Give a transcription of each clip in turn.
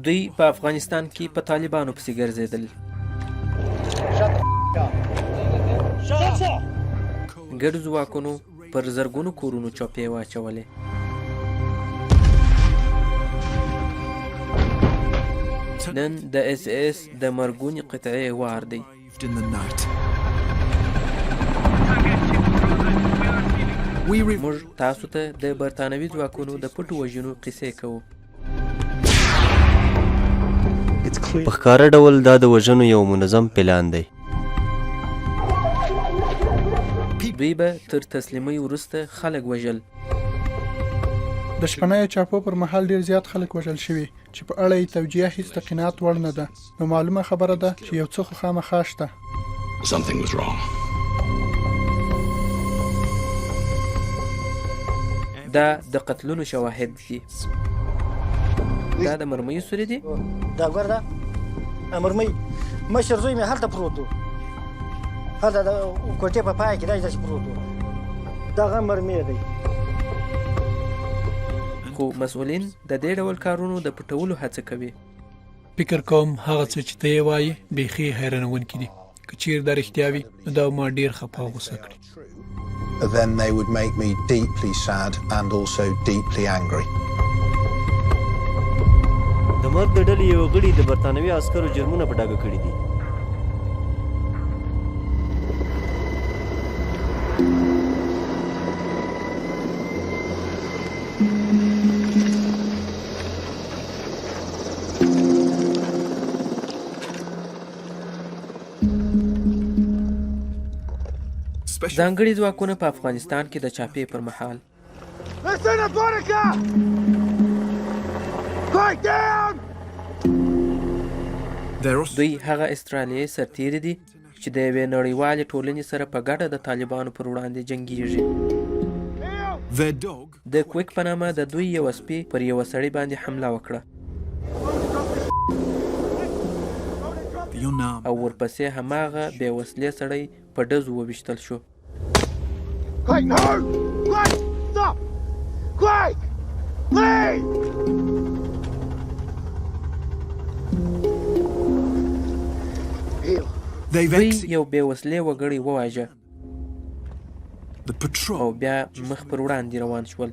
دوی په افغانستان کې په طالبانو پسې ګرځېدل. ګډو ځواکونو پر زرګونو کورونو چاپې واچولې. نن د اس اس د مرګونې قطعې وار دی. موږ تاسو ته د برطانوي ځواکونو د پټو وژنو قصې کوو. په ښکاره ډول دا د وژنو یو منظم پلان دی. دوی به تر تسلیمۍ وروسته خلک وژل. د شپنیو چاپو پر مهال ډیر زیات خلک وژل شوي چې په اړه یې توجیه هیڅ د قناعت وړ نه ده. نو معلومه خبره ده چې یو څه خو خامخا شته. دا د قتلونو شواهد دي. دا د مرمیو سوري دي. دا ګور دا مرمۍ مشر زوی مې هلته پروت و، هلته د کوټې په پای کې داسې پروت و. دغه مرمۍ دی. خو مسؤلین د دې ډول کارونو د پټولو هڅه کوي. فکر کوم هغه څه چې ته یې وایې بیخي حیرانونکي دي. که چیرې دا رښتیا وي نو دا ما ډېر خفه او غوسه کړي. Then they would make me deeply sad and also deeply angry. د مرګ د ډلې یو غړي د برطانوي عسکرو جرمونه په ډاګه کړي دي. ځانګړي ځواکونه په افغانستان کې د چاپې پر مهال دوی هغه استرالیایي سرتیري دي چې د یوې نړیوالې ټولنې سره په ګډه د طالبانو پر وړاندې جنګیږي. د کویک په نامه د دوی یو سپي پر یوه سړي باندې حمله وکړه او ورپسې هماغه بې وسلې سړی په ډزو وویشتل شو. دوی یو بې وسلې وګړی وواژه او بیا مخ پر وړاندې روان شول.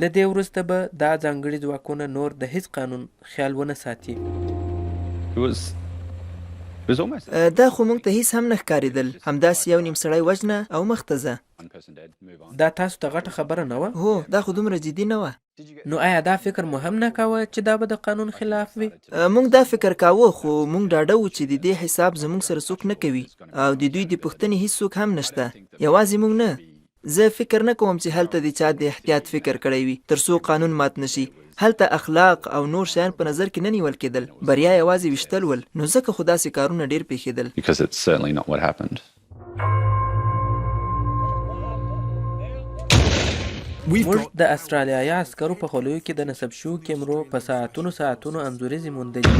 له دې وروسته به دا ځانګړي ځواکونه نور د هیڅ قانون خیال ونه ساتي. دا خو موږ ته هیڅ هم نه ښکارېدل. همداسې یو نیم سړی وژنه او مخ ته ځه. دا تاسو ته غټه خبره نه وه؟ هو دا خو دومره جدي نه وه. نو آیا دا فکر مو هم نه کاوه چې دا به د قانون خلاف وي؟ موږ دا فکر کاوه خو موږ ډاډه وو چې د دې حساب زموږ سره څوک نه کوي او د دوی د پوښتنې هیڅ څوک هم نشته. یوازې موږ نه. زه فکر نه کوم چې هلته د چا د احتیاط فکر کړی وي تر څو قانون مات نشي. هلته اخلاق او نور شیان په نظر کې نه نیول کېدل. بریا یوازې ویشتل ول. نو ځکه خو داسې کارونه ډېر پیښېدل. موږ د استرالیایي عسکرو په خولو کې د نصب شوو کیمرو په ساعتونو انځوریزې موندلې.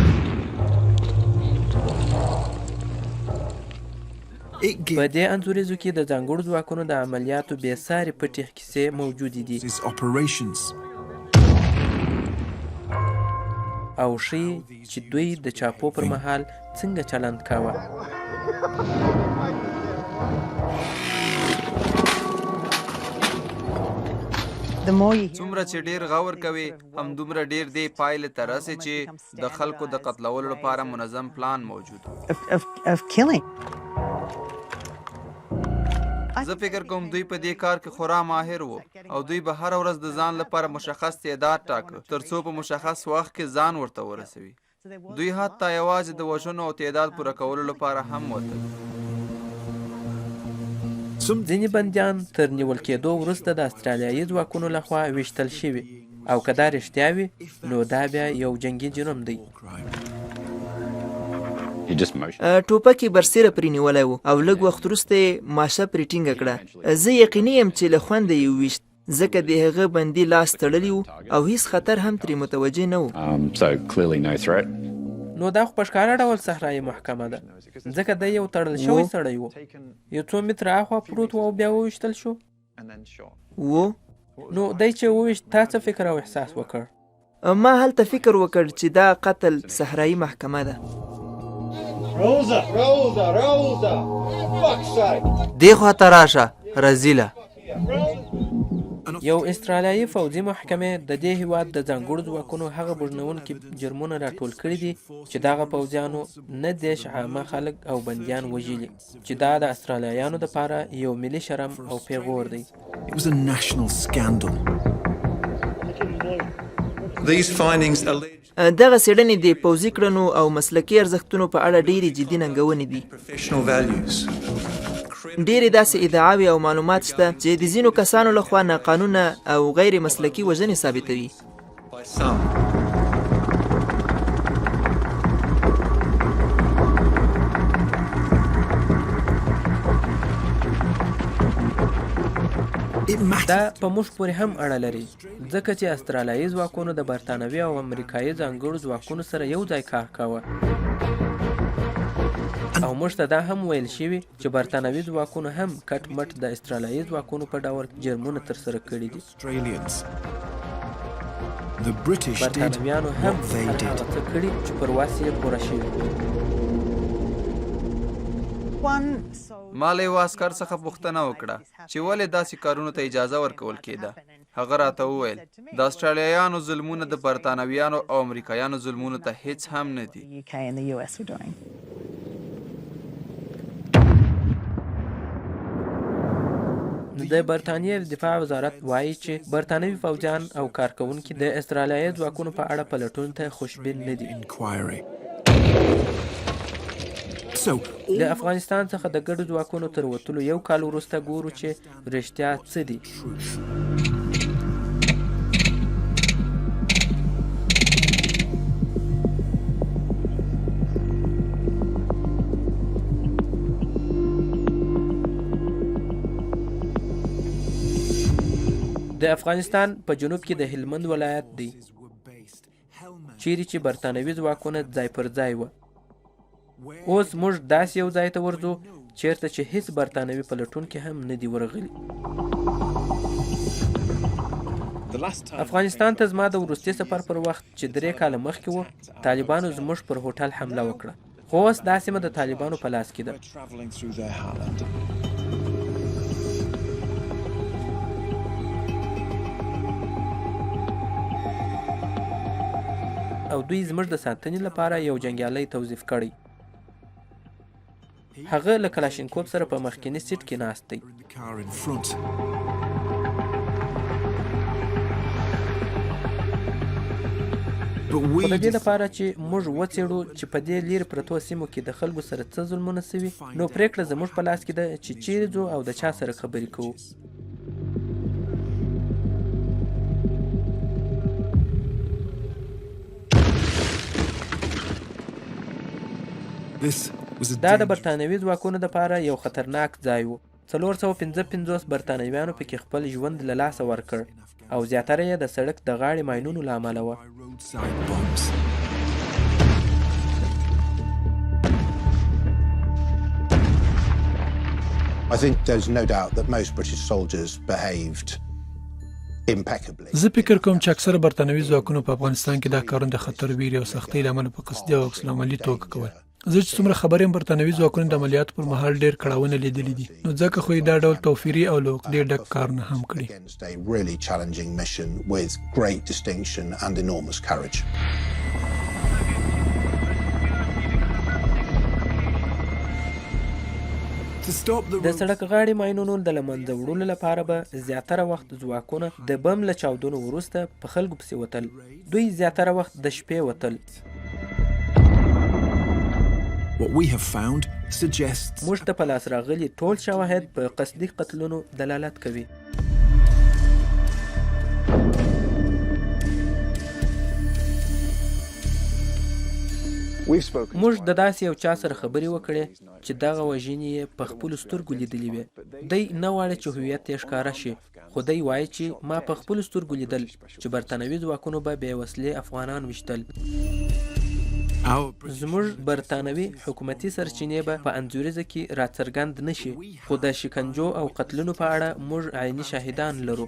په دې انځوریزو کې د ځانګړو ځواکونو د عملیاتو بې ساري پټې کیسې موجودې دي او ښیي چې دوی د چاپو پر مهال څنګه چلند کاوه. څومره چې ډیر غور کوي همدومره ډیر دی پایلې ته رسي چې د خلکو د قتلولو لپاره منظم پلان موجود. زه فکر کوم دوی په دې کار کې خورا ماهر وو او دوی به هر ورځ د ځان لپاره مشخص تعداد ټاکه ترڅو په مشخص وخت کې ځان ورته ورسوي. دوی حتی یوازې د وژنو او تعداد پوره کولو لپاره هم وتل. ځینې بندیان تر نیول کېدو وروسته د استرالیایي ځواکونو لخوا ویشتل شوي او که دا رښتیا وي نو دا بیا یو جنګي جرم دی. ټوپک یې برسېره پرې نیولی و او لږ وخت وروسته یې ماشه پرې ټینګه کړه. زه یقیني یم چې له خونده یې وویشت ځکه د هغه بندي لاس تړلی و او هیڅ خطر هم ترې متوجه نه و. نو دا خو په ښکاره ډول صحرایي محکمه ده، ځکه دی یو تړل شوی سړی و، یو څو متره اخوا پروت و او بیا وویشتل شو. نو دی چې وویشت تا څه فکر او احساس وکړ؟ ما هلته فکر وکړ چې دا قتل صحرایي محکمه ده. دې خواته راشه رزیله. یو استرالیایي پوځي محکمې د دې هیواد د ځانګړو ځواکونو هغه بوږنونکي جرمونه راټول کړي دي چې دغه پوځیانو نه دیش عامه خلک او بندیان وژلي، چې دا د استرالیایانو دپاره یو ملي شرم او پیغور دی. دغه څېړنې د پوځي کړنو او مسلکي ارزښتونو په اړه ډېرې جدي ننګونې دي. ډېرې داسې ادعاوې او معلومات شته چې د ځینو کسانو لخوا ناقانونه او غیر مسلکي وژنې ثابتوي. دا په موږ پورې هم اړه لري، ځکه چې استرالیایي ځواکونو د برطانوي او امریکایي ځانګړو ځواکونو سره یو ځای کار کاوه، او موږ ته دا هم ویل شوي چې برطانوي ځواکونو هم کټ مټ د استرالیایي ځواکونو په ډول جرمونه ترسره کړي دي. برطانویانو هم هغه څه کړي چې پر واس یې پوره شوي. ما له یو عسکر څخه پوښتنه وکړه چې ولې داسې کارونو ته اجازه ورکول کېده. هغه راته وویل د استرالیایانو ظلمونه د برطانویانو او امریکایانو ظلمونو ته هیڅ هم نه دي. د برطانیې دفاع وزارت وایي چې برطانوي پوځیان او کارکوونکي د استرالیایي ځواکونو په اړه پلټون ته خوشبین نه دي. د افغانستان څخه د ګډو ځواکونو تر وتلو یو کال وروسته ګورو چې رښتیا څه دي. د افغانستان په جنوب کې د هلمند ولایت دی، چیرې چې برطانوي ځواکونه ځای پر ځای وه. اوس موږ داسې یو ځای ته ورځو چیرته چې هیڅ برطانوي پلټونکي هم نه دي ورغلي. افغانستان ته زما د وروستي سفر پر وخت چې 3 کاله مخکې و، طالبانو زموږ پر هوټل حمله وکړه، خو اوس دا سیمه د طالبانو په لاس کې ده. او دوی زموږ د ساتنې لپاره یو جنګیالی توظیف کړی. هغه له کلاشینکوف سره په مخکینی سیټ کې ناست دی. خو د دې لپاره چې موږ وڅېړو چې په دې لرې پرتو سیمو کې د خلکو سره څه ظلمونه سوي، نو پرېکړه زموږ په لاس کې ده چې چیرې ځو او د چا سره خبرې کوو. دا د برطانوي ځواکونو دپاره یو خطرناک ځای و. 455 برطانویانو پکې خپل ژوند له لاسه ورکړ او زیاتره یې د سړک د غاړې ماینونو له امله وه. I think there's no doubt that most British soldiers behaved impeccably. زه فکر کوم چې اکثره برطانوي ځواکونو په افغانستان کې دا کارونه د خطر ویرې او سختۍ له امله په قصدي او عکس العملي توګه کول. زه چې څومره خبر یم برطانوي ځواکونو د عملیاتو پر مهال ډېر کړاوونه لیدلي دي، نو ځکه خو یې دا ډول توفیري او له عقدې ډک کارونه هم کړي. A really challenging mission with great distinction and enormous courage. د سړک غاړې ماینونو د له منځه وړلو لپاره به زیاتره وخت ځواکونه د بم له چاودنو وروسته په خلکو پسې وتل. دوی زیاتره وخت د شپې وتل. موږ ته په لاس راغلي ټول شواهد په قصدي قتلونو دلالت کوي. موږ د داسې یو چا سره خبرې وکړې چې دغه وژنې یې په خپلو سترګو لیدلې وې. دی نه غواړي چې هویت یې ښکاره شي، خو دی وایي چې ما په خپلو سترګو لیدل چې برطانوي ځواکونو به بې وسلې افغانان ویشتل. زموږ برطانوي حکومتي سرچینې به په انځوریزه کې راڅرګند نشي، خو د شکنجو او قتلونو په اړه موږ عیني شاهدان لرو.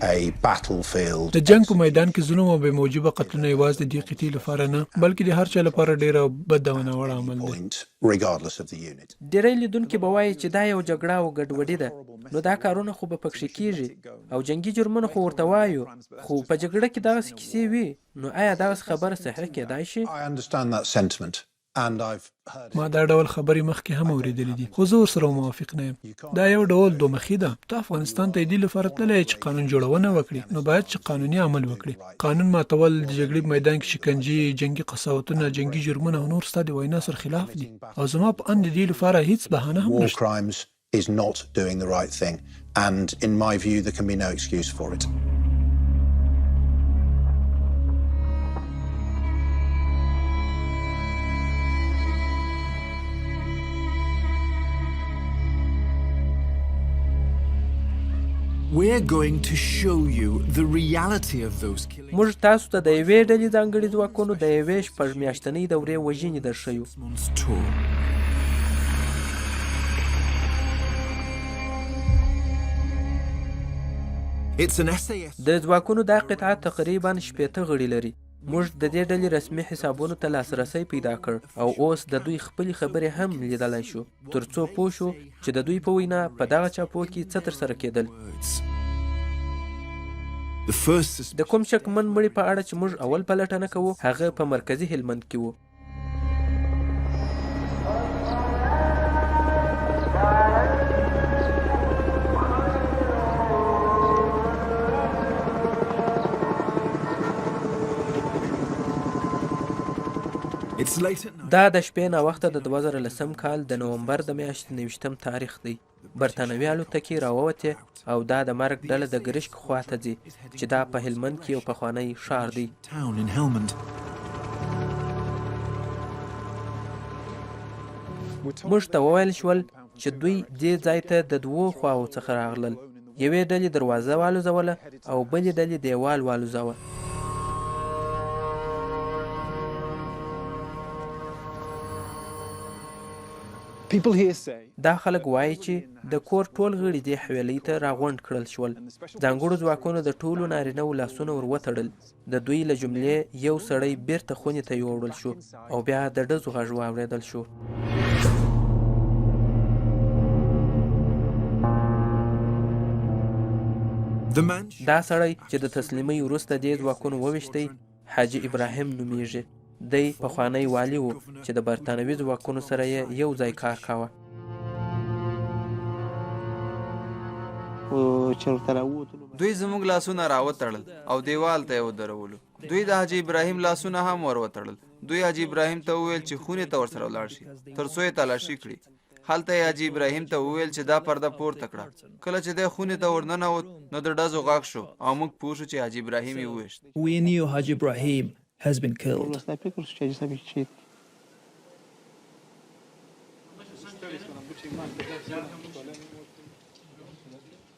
د جنگ په میدان کې ظلم او بې موجبه قتلونه یوازې د دې قطعې لپاره نه بلکې د هر چا لپاره ډېر بد او ناوړه عمل دی. ډېری لیدونکي به وایي چې دا یو جګړه او ګډوډي ده، نو دا کارونه خو به پکښې کیږي او جنګي جرمونه خو ورته وایو، خو په جګړه کې دغسې کیسې وي، نو آیا دغسې خبره صحیح کیدای شي؟ ما دا ډول خبرې مخکې هم اورېدلې دي، خو زه ورسره موافق نه یم. دا یو ډول دومخي ده. ته افغانستان ته دې لپاره تللی چې قانون جوړونه وکړي، نو باید چې قانوني عمل وکړي. قانون ماتول د جګړې په میدان کې شکنجې، جنګي قساوتونه، جنګي جرمونه او نور ستا د وینا سره خلاف دي، او زما په اند د دې لپاره هیڅ بهانه هم نشته. is not doing the right thing, and in my view there can be no excuse for it. We're going to show you the reality of those killings. موږ تاسو ته د یوې ډلې ځانګړي ځواکونو د یوې شپږ میاشتنۍ دورې وژنې درښیو. د ځواکونو دا قطعه تقریبا 60 غړي لري. موږ د دې ډلې رسمي حسابونو ته لاسرسی پیدا کړ او اوس د دوی خپلې خبرې هم لیدلای شو، ترڅو پوه شو چې د دوی په وینا په دغه چاپو کې څه ترسره کېدل. د کوم شکمن مړي په اړه چې موږ اول پلټنه کوو، هغه په مرکزي هلمند کې و. دا د شپې ناوخته د 2010 کال د نومبر د میاشتې 29 تاریخ دی. برطانوي الوتکې راووتې او دا د مرګ ډله د ګرشک خواته ځي چې دا په هلمند کې یو پخوانی ښار دی. موږ ته وویل شول چې دوی دې ځای ته د 2 خواو څخه راغلل. یوې ډلې دروازه والوزوله او بلې ډلې دیوال والوزوه. دا خلک وایي چې د کور ټول غړي دې حویلۍ ته راغونډ کړل شول. ځانګړو ځواکونو د ټولو نارینه‌و لاسونه ور وتړل. د دوی له جملې یو سړی بیرته خونې ته یوړل شو او بیا د ډزو غږ واورېدل شو. دا سړی چې د تسلیمۍ وروسته دې ځواکونو وویشتی حاجي ابراهیم نومیږي. دی پخوانی والی و چې د برطانوي ځواکونو سره یې یو ځای کار کاوه. دوی زموږ لاسونه راوتړل او دیوال ته یې ودرولو. دوی د حاجي ابراهیم لاسونه هم ور وتړل. دوی حاجي ابراهیم ته وویل چې خونې ته ورسره ولاړ شي تر څو یې تلاشي کړي. هلته یې حاجي ابراهیم ته وویل چې دا پرده پورته کړه. کله چې دی خونې ته ورننوت نو د ډزو غږ شو او موږ پوه شو چې حاجي ابراهیم یې وویشت. We knew Haji Ibrahim has been killed.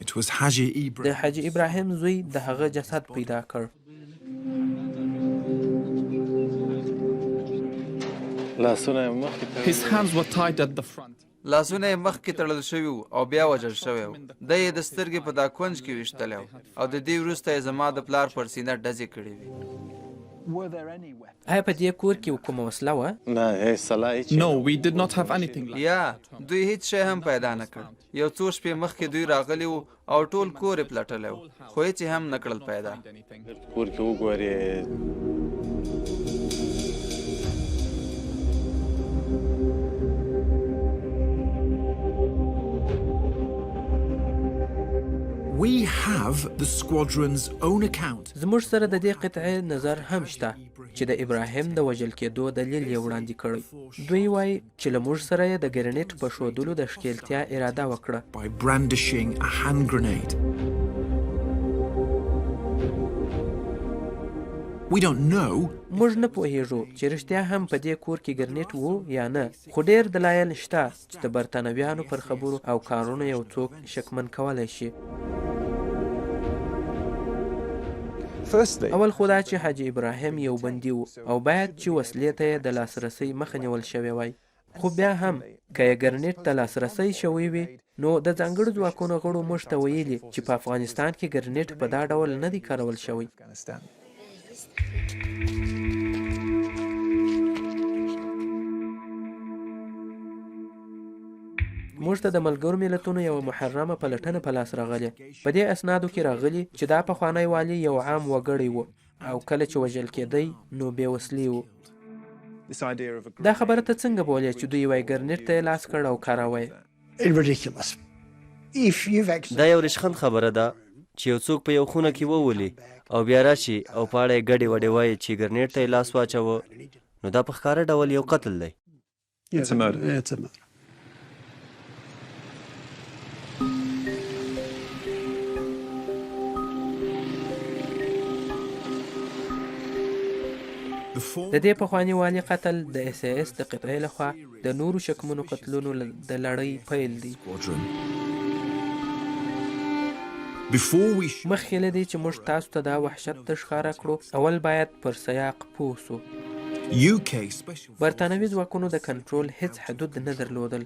It was Haji Ibrahim. د حاجي ابراهیم زوی د هغه جسد پیدا کړ. His hands were tied at the front. لاسونه یې مخکې تړل شوي وو او بیا وژل شوی و. دی یې د سترګې په دا کونج کې ویشتلی و او د دې وروسته یې زما د پلار پر سینه ډزې کړې وې. آیا په دې کور کې کومه وسله وه؟ No, we did not have anything like that. یا دوی هیڅ شی هم پیدا نه کړ. یو څو شپې مخکې دوی راغلي وو او ټول کور یې پلټلی و خو هیڅ هم نه کړل پیدا. کور کې وګورې We have the squadron's own account. زموږ سره د دې قطعې نظر هم شته چې د ابراهیم د وژل کېدو دلیل یې وړاندې کړی. دوی وایي چې له موږ سره یې د ګرنیټ په ښودلو د ښکیلتیا اراده وکړه. By brandishing a hand grenade. We don't know. موږ نه پوهیږو چې رښتیا هم په دې کور کې ګرنیټ وو یا نه، خو ډېر دلایل شته چې د برطانویانو پر خبرو او کارونو یو څوک شکمن کولی شي. اول خو دا چې حاجي ابراهیم یو بندي و او باید چې وسلې ته یې د لاسرسۍ مخه نیول شوې وای. خو بیا هم که یې ګرنیټ ته لاسرسی شوی وي نو د ځانګړو ځواکونو غړو موږ ته ویلي چې په افغانستان کې ګرنیټ په دا ډول نه دی کارول شوی. موږ ته د ملګرو ملتونو یوه محرمه پلټنه په لاس راغلې. په دې اسنادو کې راغلي چې دا پخوانی والي یو عام وګړی و او کله چې وژل کېدی نو بې وسلې و. دا خبره ته څنګه بولې چې دوی وای ګرنیټ ته یې لاس کړ او کاراوه یې؟ دا یو رشخند خبره ده چې یو څوک په یو خونه کې وولي او بیا راشي او په اړه یې ګډې وډې وایي چې ګرنیټ ته یې لاس واچوه، نو دا په ښکاره ډول یو قتل دی. د دې پخواني والي قتل د اس اس د قطعې لخوا د نورو شکمنو قتلونو د لړۍ پیل دی. مخکې له دې چې موږ تاسو ته دا وحشت ښکاره کړو اول باید پر سیاق پوه سو. برطانوي ځواکونو د کنټرول هیڅ حدود نه درلودل.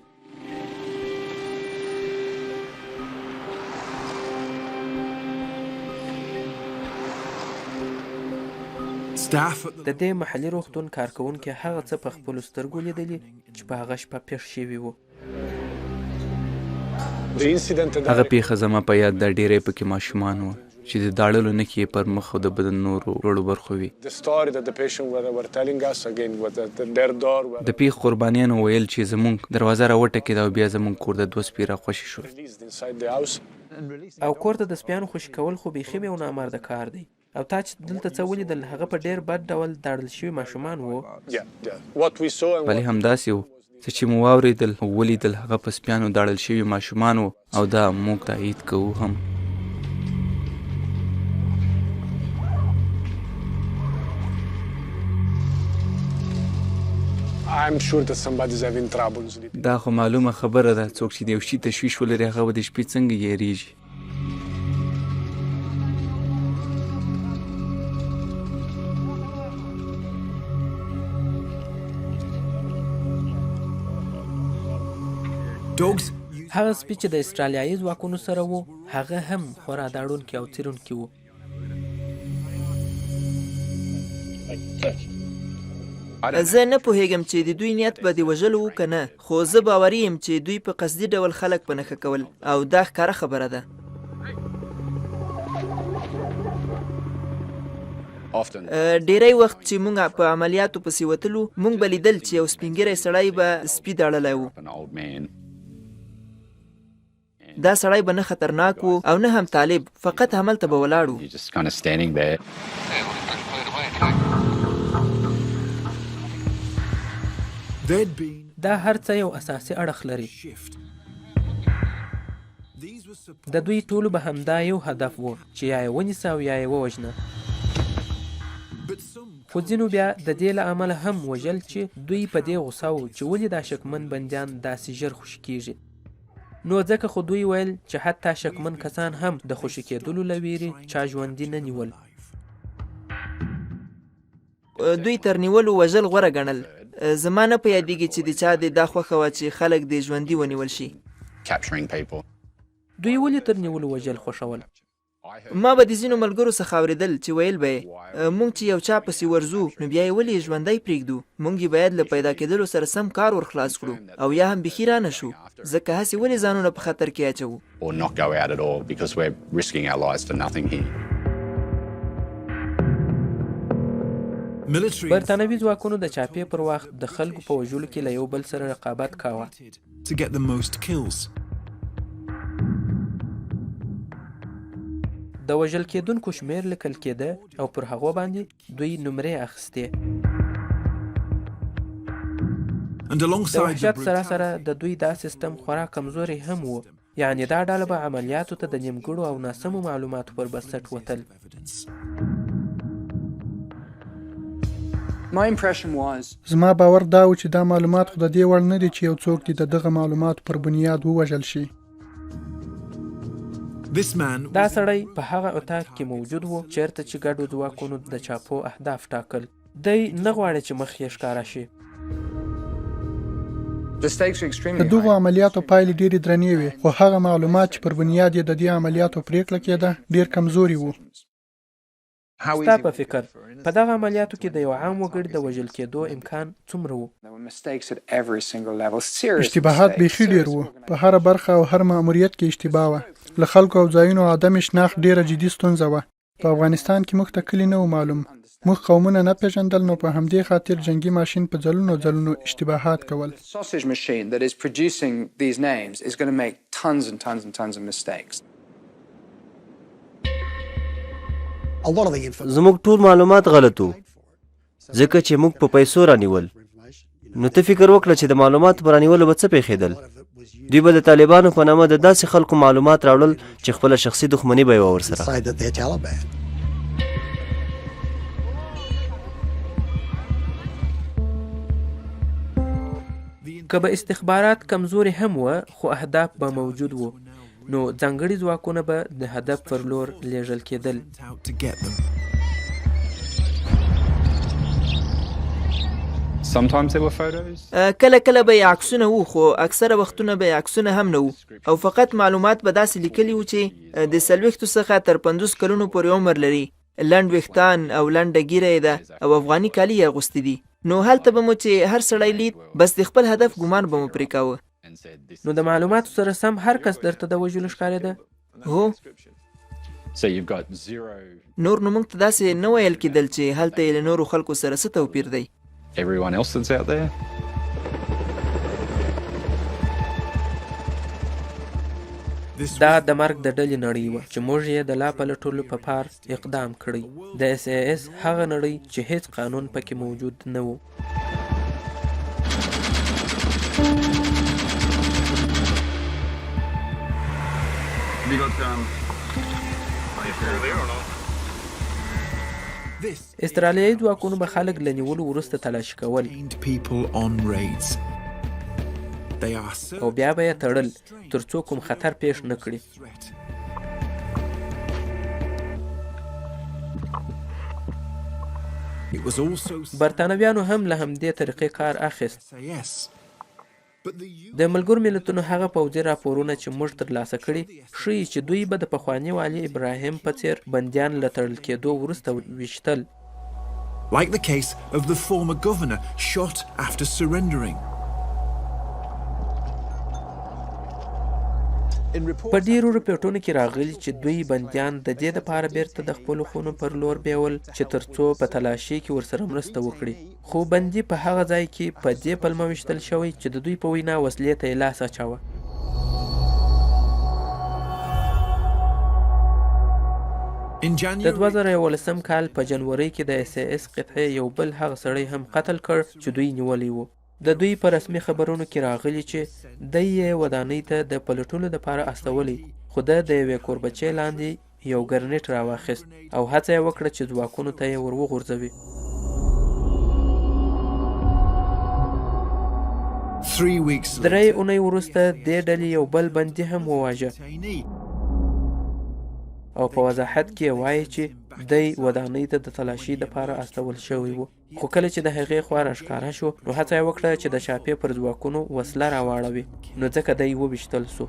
د دې محلي روغتون کارکوونکي هغه څه په خپلو سترګو لیدلي چې په هغه شپه پېښ شوي وو. هغه پیښه زما په یاد ده، ډېری پکې ماشومان وو چې د داړلو نښې یې پر مخ او د بدن نورو لوړو برخو وي. د پیښ قربانیانو ویل چې زموږ دروازه راوټکېده او بیا زموږ کور د 2 سپي راخوشي شول. او کور ته د سپیانو خوشي کول خو بیخي یو نامرده کار دی. او تا چې دلته څه ولیدل هغه په ډېر بد ډول داړل شوي ماشومان وو. ولې همداسې وو. څه چې مو واورېدل او ولیدل هغه په سپیانو داړل شوي ماشومان وو او دا موږ تایید کوو هم. دا خو معلومه خبره ده، څوک چې د یو شي تشویش ولري هغه به د شپې څنګه یېرېږي. هغه سپي چې د استرالیایي ځواکونو سره وو هغه هم خورا داړونکي او څیرونکي وو. زه نه پوهیږم چې د دوی نیت به د وژلو و که نه، خو زه باوري یم چې دوی په قصدي ډول خلک په نښه کول او دا ښکاره خبره ده. ډیری وخت چې موږ په عملیاتو پسې وتلو موږ به لیدل چې یو سپین ږیری سړی به سپي داړلی و. دا سړی به نه خطرناک و او نه هم طالب، فقط هملته به ولاړ و. دا هر څه یو اساسي اړخ لري. د دوی ټولو به همدا یو هدف و چې یا یې ونیسه او یا یې ووژنه. خو ځینو بیا د دې له امله هم وژل چې دوی په دې غوسه وو چې ولې دا شکمن بندیان داسې ژر خوشي کیږي. نو ځکه خو دوی ویل چې حتی شکمن کسان هم د خوشي کېدلو له ویرې چا ژوندي نه نیول. دوی تر نیولو وژل غوره ګڼل. زما نه په یادېږي چې د چا دې دا خوښه وه چې خلک دې ژوندي ونیول شي. دوی ولې تر نیولو وژل خوښول؟ ما به د ځینو ملګرو څخه اورېدل چې ویل به یې موږ چې یو چا پسې ورځو نو بیا یې ولې ژوندی پرېږدو، موږ یې باید له پیدا کېدلو سره سم کار ورخلاص کړو او یا هم بیخي را نه شو، ځکه هسې ولې ځانونه په خطر کې اچوو. برطانوي ځواکونو د چاپې پر وخت د خلکو په وژلو کې له یو بل سره رقابت کاوه. د وژل کېدونکو شمېر لیکل کېده او پر هغو باندې دوی نمرې اخیستې. د وحشت سره سره د دوی دا سیستم خورا کمزوری هم و، یعنی دا ډله به عملیاتو ته د نیمګړو او ناسمو معلوماتو پر بنسټ وتل. زما باور دا و چې دا معلومات خو د دې وړ نه دي چې یو څوک دې د دغه معلوماتو پر بنیاد ووژل شي. دا سړی په هغه اتاق کې موجود و چیرته چې ګډو ځواکونو د چاپو اهداف ټاکل. دی نه غواړي چې مخ یې ښکاره شي. د دغو عملیاتو پایلې ډېرې درنې وې، خو هغه معلومات چې پر بنیاد یې د دې عملیاتو پریکړه کېده ډېر کمزوري وو. ستا په فکر په دغه عملیاتو کې د یو عام وګړي د وژل کېدو امکان څومره و؟ اشتباهات بیخي ډېر وو. په هره برخه او هر مأموریت کې اشتباه وه. له خلکو او ځایونو عدم شناخت ډېره جدي ستونزه وه. په افغانستان کې موږ ته کلي نه و معلوم. موږ قومونه نه پیژندل، نو په همدې خاطر جنگي ماشین په ځلونو اشتباهات کول. زموږ ټول معلومات غلط وو ځکه چې موږ په پیسو رانیول. نو ته فکر وکړه چې د معلوماتو په رانیولو به څه پیښېدل. دوی به د طالبانو په نامه د داسې خلکو معلومات راوړل چې خپله شخصي دښمني به یې وه ورسره. که به استخبارات کمزوري هم وه خو اهداف به موجود وو، نو ځانګړي ځواکونه به د هدف پر لور لیږل کېدل. کله کله به یې عکسونه وو، خو اکثره وختونه به یې عکسونه هم نه وو، او فقط معلومات به داسې لیکلي وو چې د 40 څخه تر 50 کلونو پورې عمر لري، لنډ ویښتان او لنډه ږیره یې ده او افغاني کالي یې اغوستي دي. نو هلته به مو چې هر سړی لید بس د خپل هدف ګمان به مو پرې کاوه. نو د معلوماتو سره سم هر کس درته د وژلو ښکارېده؟ هو. نور نو موږ ته داسې نه ویل کېدل چې هلته یې له نورو خلکو سره څه توپیر دی. دا د مرګ د ډلې نړۍ وه چې موږ یې د لا پلټلو په پار اقدام کړی. د SAS هغه نړۍ چې هیڅ قانون پکې موجود نه و. استرالیایي ځواکونو به خلک له نیولو وروسته تلاشي کول او بیا به یې تړل تر څو کوم خطر پیښ نه کړي. برطانویانو هم له همدې طریقې کار اخیست. د ملګرو ملتونو هغه پوځي راپورونه چې موږ ترلاسه کړي ښیي چې دوی به د پخواني والي ابراهیم په څیر بندیان له تړل کېدو وروسته ویشتل. Like the case of the former governor shot after surrendering. په ډیرو رپورټونو کې راغلي چې دوی بندیان د دې دپاره بیرته د خپلو خونو پر لور بیول چې ترڅو په تلاشي کې ورسره مرسته وکړي. خو بندي په هغه ځای کې په دې پلمه ویشتل شوی چې د دوی په وینا وسلې ته یې لاس اچاوه. د 2011 کال په جنوري کې د SAS قطعې یو بل هغه سړی هم قتل کړ چې دوی نیولی و. د دوی په رسمي خبرونو کې راغلي چې دی یې ودانۍ ته د پلټلو دپاره استولی، خو ده د یوې کوربچې لاندې یو ګرنیټ راواخیست او هڅه یې وکړه چې ځواکونو ته یې ور وغورځوي. 3 اونۍ وروسته دې ډلې یو بل بندي هم وواژه او په وضاحت کې یې وایي چې دی ودانۍ ته د تلاشي دپاره استول شوی و. خو کله چې د هغې خوا راښکاره شو نو هڅه یې وکړه چې د چاپې پر ځواکونو وسله راواړوي، نو ځکه دی وویشتل سو.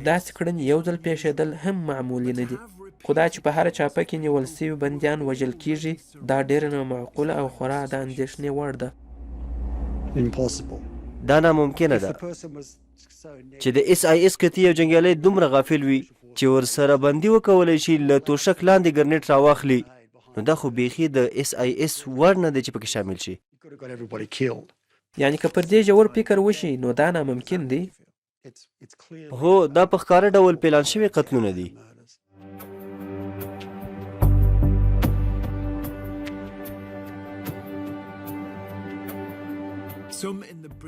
داسې کړنې یو ځل پیښېدل هم معمولي نه دي، خو دا چې په هره چاپه کې نیول سوي بندیان وژل کیږي دا ډېره نامعقوله او خورا د اندېښنې وړ ده. دا ناممکنه ده چې د SIS کتي یو جنګیالی دومره غافل وي چې ورسره بندي وکولی شي له توشک لاندې ګرنیټ راواخلي، نو دا خو بیخي د SIS وړ نه دی چې پکې شامل شي. یعنې که پر دې ژور فکر وشي نو دا ناممکن دی. هو، دا په ښکاره ډول پلان شوي قتلونه دي.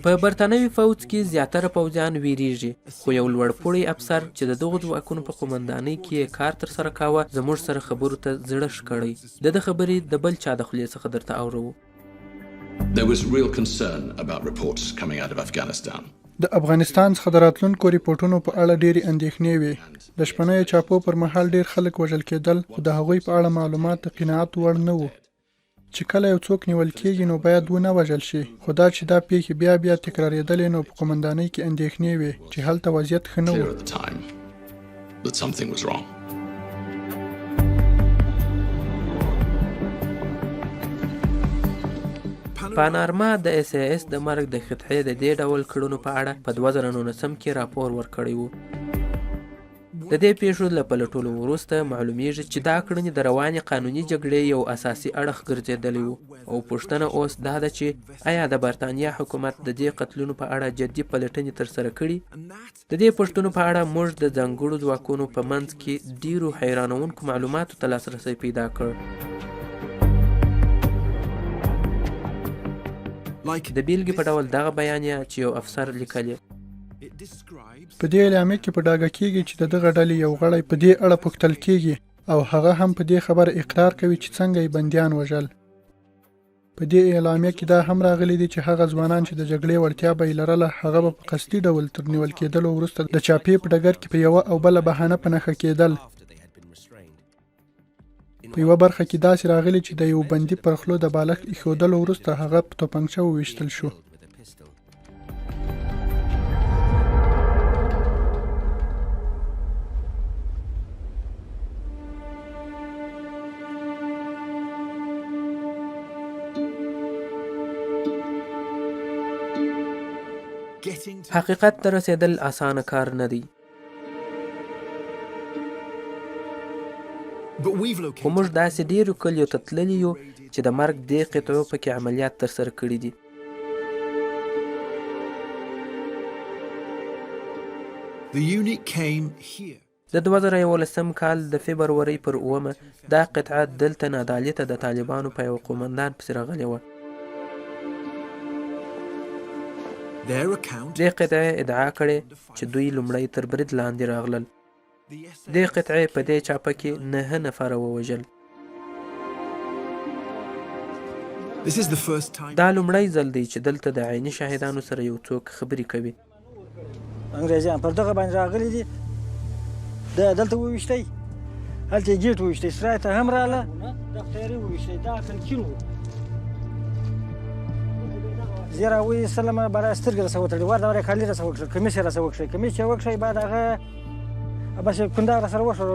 په برطانوي فوج کې زیاتره پوځیان ویریږي، خو یو لوړپوړی افسر چې د دغو ځواکونو په قومندانۍ کې یې کار ترسره کاوه زموږ سره خبرو ته زړه ښکړی. د ده خبرې د بل چا د خولې څخه درته اورو. There was real concern about reports coming out of Afghanistan. د افغانستان څخه د راتلونکو ریپورټونو په اړه ډېرې اندېښنې وې. د شپنیو چاپو پر مهال ډېر خلک وژل کېدل، خو د هغوی په اړه معلومات د قناعت وړ نه وو. چې کله یو څوک نیول کېږي نو باید ونه وژل شي، خو دا چې دا پیښې بیا بیا تکرارېدلې نو په قومندانۍ کې اندېښنې وې چې هلته وضعیت ښه نه و. Clear at the time that something was wrong. پانارما د اس ای اس د مرګ د خطحې د دې ډول کړنو په اړه په 2019 کې راپور ورکړی و. د دې پیښو له پلټولو وروسته معلومیږي چې دا کړنې د روانې قانوني جګړې یو اساسي اړخ ګرځېدلی و، او پوښتنه اوس دا ده چې آیا د برطانیا حکومت د دې قتلونو په اړه جدي پلټنې ترسره کړي؟ د دې پوښتنو په اړه موږ د ځانګړو ځواکونو په منځ کې ډیرو حیرانوونکو معلوماتو ته لاسرسی پیدا کړ. د بیلګې په ډول دغه بیانیه چې یو افسر لیکلی په دې اعلامیه کې په ډاګه کېږي چې د دغه ډلې یو غړی په دې اړه پوښتل کېږي او هغه هم په دې خبره اقرار کوي چې څنګه یې بندیان وژل. په دې اعلامیه کې دا هم راغلی دی چې هغه ځوانان چې د جګړې وړتیا به یې لرله هغه به په قصدي ډول تر نیول کېدلو وروسته د چاپې په ډګر کې په یوه او بله بهانه په نښه کېدل. په یوه برخه کې داسې راغلی چې د یو بندي پر خولو د بالښت ایښودلو وروسته هغه په توپنچه وویشتل شو. حقیقت ته رسېدل اسانه کار نه دی، خو موږ داسې ډېرو کلیو ته تللي یو چې د مرګ دې قطعو پکې عملیات ترسره کړي دي. د 2011 کال د فبرورۍ پر 9 دا قطعه دلته نادالته د طالبانو په یو قومندان پسې راغلې وه. دې قطعې ادعا کړې چې دوی لومړی تر برید لاندې راغلل. دې قطعې په دې چاپه کې 9 نفره ووژل. دا لومړی ځل دی چې دلته د عیني شاهدانو سره یو څوک خبرې کوي. انګریزیان پر دغه باندې راغلي دي، دا دلته وویشتی، هلته یې ګیټ وویشتی، سرای ته هم راغله، دفترې وویشتی، دا تلکین و. زه راویستلم، برای سترګې راسه وتړلې، ور دورې کالي راسه وکړل، کمیس یې راسه وکړی، کمیس چې وکړی بعد هغه بس کنداغ راسره وشو،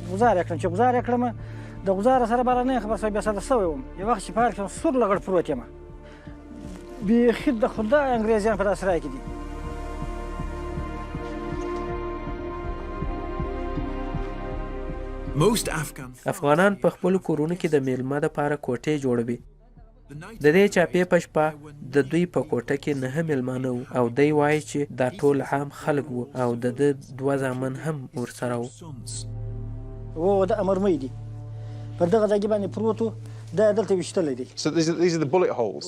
غوزار یې کړم. چې غوزار یې کړم د غوزار سره بهرنی خبر شوی، بیا ساده شوی وم. یو وخت چې په هر کې سور لغړ پروت یم، بیخي د خدای انګریزیان په داسې سرای کې دي. افغانان په خپلو کورونو کې د میلمه دپاره کوټې جوړوي. د دې چاپې په شپه د دوی په کوټه کې 9 میلمانه وو، او دی وایي چې دا ټول عام خلک وو او د ده 2 زامن هم ورسره وو. و د امرمۍ دي پر دغه ځای باندې پروت و، دا دلته ویشتلی دی. So these are the bullet holes.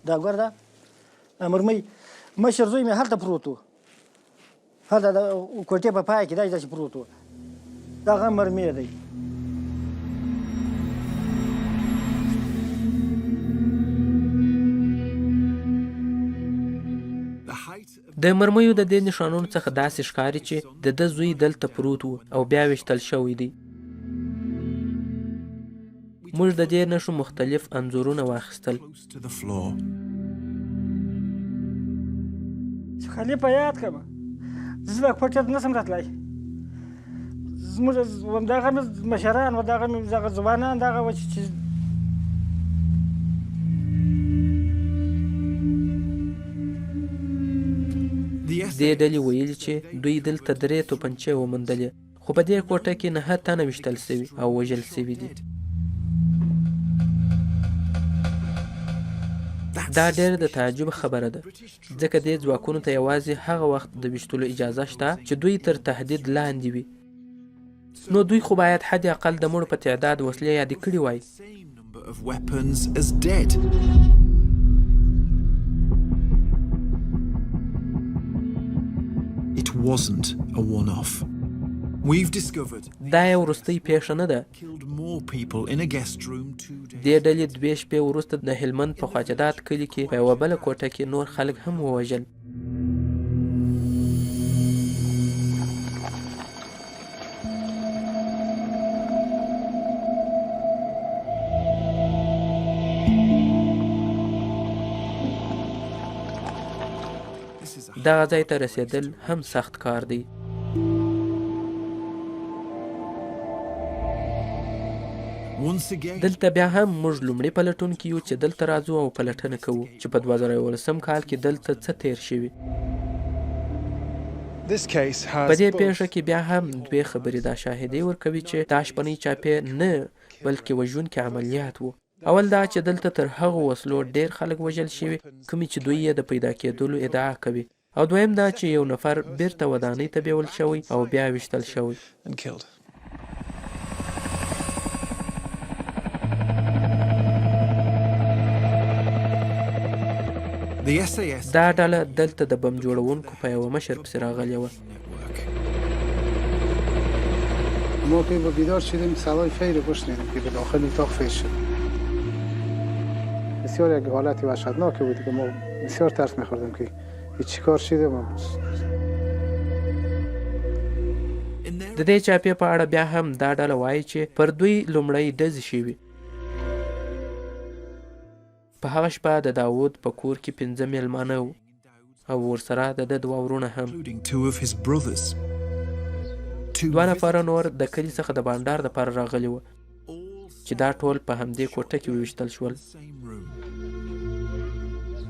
دا ګوره دا امرمۍ مشر زوی مې هلته پروت و، هلته د کوټې په پای کې دا داسې پروت و، دغه مرمۍ دی. د مرمیو د دې نښانونو څخه داسې ښکاري چې د ده زوی دلته پروت و او بیا ویشتل شوی دی. موږ د دې نښو مختلف انځورونه واخیستل. چې خالي په یاد کړم، زه د کوټې ته نسم راتلی. زموږ همدغه مشران و دغه ځوانان دغه و چې دې ډلې ویلي چې دوی دلته 3 توپنچې وموندلې، خو په دې کوټه کې 9 تنه ویشتل سوي او وژل سوي دي. دا ډېر د تعجب خبره ده، ځکه دې ځواکونو ته یوازې هغه وخت د ویشتلو اجازه شته چې دوی تر تهدید لاندې وي. نو دوی خو باید حد اقل د مړو په تعداد وسلې یادې کړي وای. It wasn't a one-off. We've discovered دا یو وروستۍ پیښه نه ده. دې ډلې 2 شپې وروسته د هلمند په خواجدات کلي کې په یوه بله کوټه کې نور خلک هم ووژل. دغه ځای ته رسېدل هم سخت کار دی. دلته بیا هم موږ لومړي پلټونکي یو چې دلته راځو او پلټنه کوو چې په 2011 کال کې دلته څه تیر شوي. په دې پیښه کې بیا هم 2 خبرې دا شاهدي ورکوي چې دا شپنۍ چاپې نه بلکې وژونکي عملیات وو. اول دا چې دلته تر هغو وسلو ډیر خلک وژل شوي کومې چې دوی یې د پیدا کېدلو ادعا کوي، او دویم دا چې یو نفر بیرته ودانۍ ته بیول شوی او بیا ویشتل شوی. دا ډله دلته د بم جوړونکو په یوه مشر پسې راغلې وه. ما که با بیدار شدیم صدای فیر رو بشنیدیم که به داخل اتاق فیر شد. بسیار یک حالتی وحشتناکی بود که ما بسیار ترس می‌خوردیم که چی کار شده. د دې چاپې په اړه بیا هم دا ډله وایي چې پر دوی لومړی ډزې شوي. په هغه شپه د داود په کور کې 5 میلمانه وو او ورسره د ده 2 ورونه هم. 2 نفره نور د کلي څخه د بانډار دپاره راغلي وو چې دا ټول په همدې کوټه کې وویشتل شول.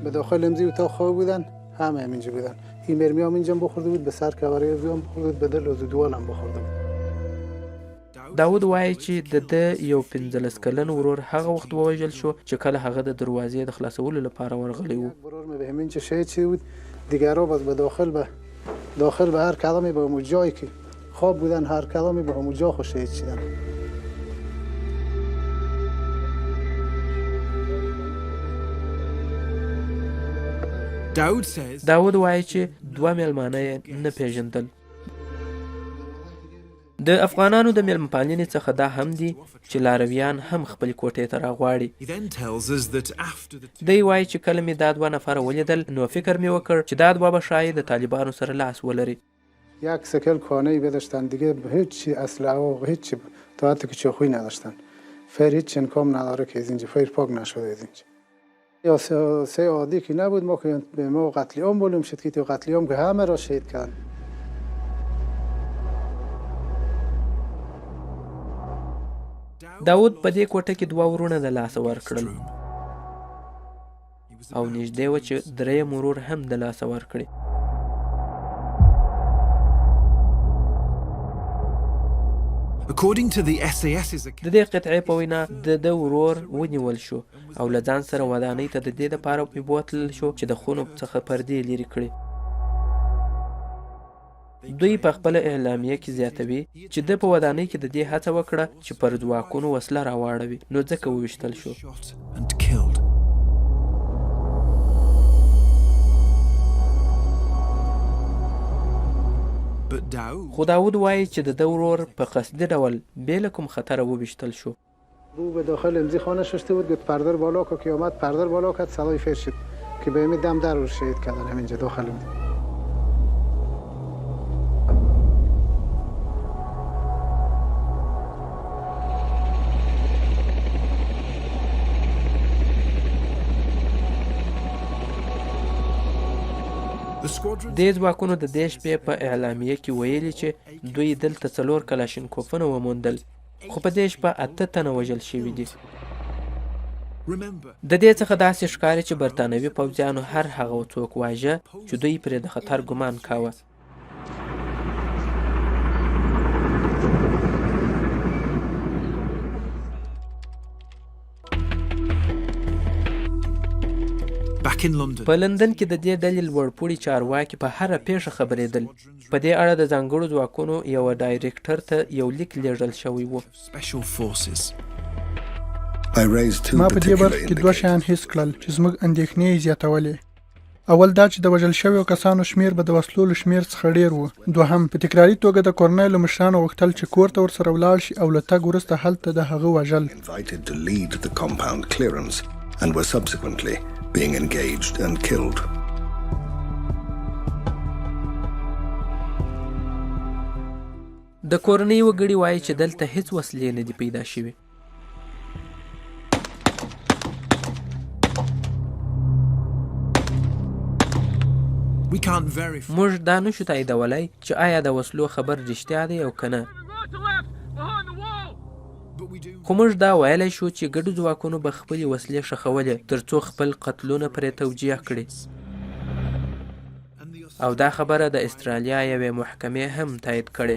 به داخل امضی اتاق خواب بودن، همه همینجا بودن. این مرمی هم اینجا بخورده بود، به سر کوره هم بخورده بود، به دل و دوال هم بخورده بود. داود وایي چې د ده یو 15 کلن ورور هغه وخت ووژل شو چې کله هغه د دروازې د خلاصولو لپاره ورغلی و. برور مې به همینجا شهید شده بود. دیگرها باز به داخل به هر کدامی به همون جایی که خواب بودن هر کدامی به همون جا خود شهید شدن. داود وایي چې 2 میلمانه یې نه پیژندل. د افغانانو د میلمه پالنې څخه دا هم دي چې لارویان هم خپل کوټې ته راغواړي. دی وایي چې کله مې دا 2 نفره ولیدل نو فکر مې وکړ چې دا 2 به شاید د طالبانو سره لاس ولري. یک سکل کانه‌ای بداشتن دیگه هیچ اسلحه و هیچ تا حتی که چاقویی نداشتن. فیر هیچ امکان نداره که از اینجا فیر پاک نشده از اینجا. یا سه عادی که نبود ما که به ما قتل عام معلوم شد که تو قتل عام که همه را شهید کردن. داود په دې کوټه کې 2 ورونه د لاسه ورکړل او نږدې و چې 3 ورور هم د لاسه ورکړي. د دې قطعې په وینا د ورور ونیول شو او له ځان سره ودانۍ ته د دې دپاره بوتلل شو چې د خونو څخه پردې لرې کړي. دوی په خپل اعلامیه کې زیاتوي چې د په ودانۍ کې د دې هڅه وکړه چې پر ځواکونو وسله راواړوي نو ځکه وویشتل شو. خو داود وایي چې د ده ورور په قصدي ډول بې له کوم خطره وویشتل شو. او به داخل امضی خانه ششته بود، گفت پردر بالا که آمد پردر بالا کرد، صدای فیر شد که به امید دم در رو شهید کردن همینجا داخل امضی. دې ځواکونو د دې شپې په اعلامیه کې ویلي چې دوی دلته 4 کلاشینکوفونه وموندل خو په دې شپه 8 تنه وژل شوي دي. د دې څخه داسې ښکاري چې برطانوي پوځیانو هر هغه څوک واژه چې دوی پرې د خطر ګمان کاوه. په لندن کې د دې ډلې لوړپوړي چارواکي په هره پیښه خبرېدل. په دې اړه د ځانګړو ځواکونو یو ډایرکټر ته یو لیک لیږل شوی و. ما په دې برخه کې 2 شیان حس کړل چې زموږ اندېښنې یې زیاتولې. اول دا چې د وژل شویو کسانو شمیر به د وسلو له شمیر څخه ډیر و. دوهم په تکراري توګه د کورنیو مشرانو غوښتل چې کور ته ورسره ولاړ شي او له تګ وروسته هلته د هغه وژل. Invited to lead the compound clearance and were subsequently being engaged and killed. د کورنۍ وګړي وایي چې دلته هیڅ وسلې نه دي پیدا شوي. موږ دا نشو تاییدولی چې آیا د وسلو خبر رښتیا دی او که نه. خو موږ دا ویلی شو چې ګډو ځواکونو به خپلې وسلې ښخولې تر څو خپل قتلونه پرې توجیه کړي. او دا خبره د استرالیا یوې محکمې هم تایید کړې.